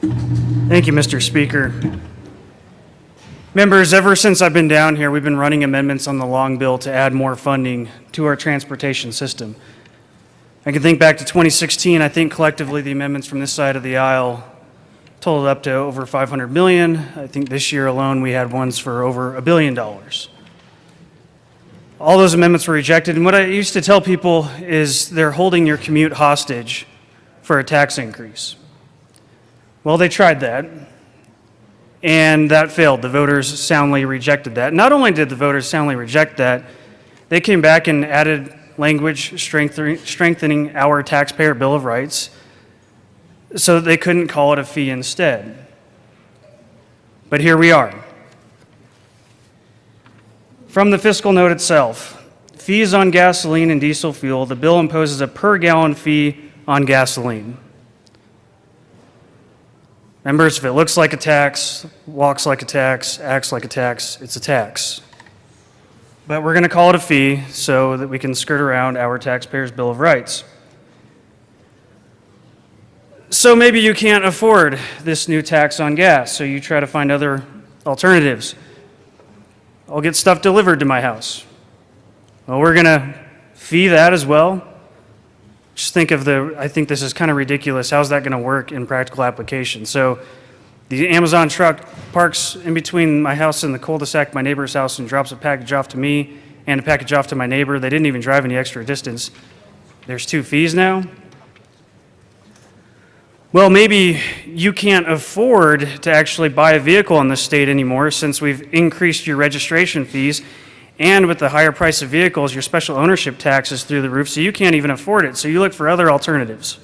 Thank you, Mr. Speaker. Members, ever since I've been down here, we've been running amendments on the long bill to add more funding to our transportation system. I can think back to 2016. I think collectively the amendments from this side of the aisle totaled up to over $500 million. I think this year alone we had ones for over $1 billion. All those amendments were rejected, and what I used to tell people is they're holding your commute hostage for a tax increase. Well, they tried that, and that failed. The voters soundly rejected that. Not only did the voters soundly reject that, they came back and added language strengthening our taxpayer Bill of Rights so that they couldn't call it a fee instead. But here we are. From the fiscal note itself, fees on gasoline and diesel fuel, the bill imposes a per gallon fee on gasoline. Members, if it looks like a tax, walks like a tax, acts like a tax, it's a tax. But we're going to call it a fee so that we can skirt around our taxpayers' Bill of Rights. So maybe you can't afford this new tax on gas, so you try to find other alternatives. I'll get stuff delivered to my house. Well, we're going to fee that as well. Just think of I think this is kind of ridiculous. How's that going to work in practical application? So the Amazon truck parks in between my house and the cul-de-sac, my neighbor's house, and drops a package off to me and a package off to my neighbor. They didn't even drive any extra distance. There's 2 fees now. Well, maybe you can't afford to actually buy a vehicle in this state anymore since we've increased your registration fees, and with the higher price of vehicles, your special ownership tax is through the roof, so you can't even afford it. So you look for other alternatives.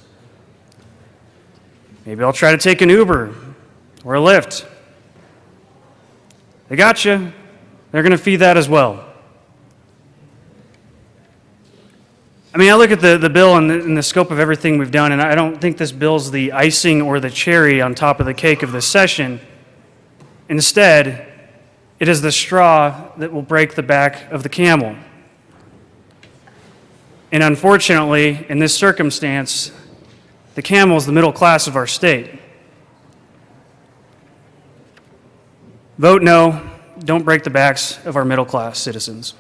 Maybe I'll try to take an Uber or a Lyft. They got you. They're going to fee that as well. I mean, I look at the bill and the scope of everything we've done, and I don't think this bill's the icing or the cherry on top of the cake of this session. Instead, it is the straw that will break the back of the camel. And unfortunately, in this circumstance, the camel is the middle class of our state. Vote no. Don't break the backs of our middle class citizens.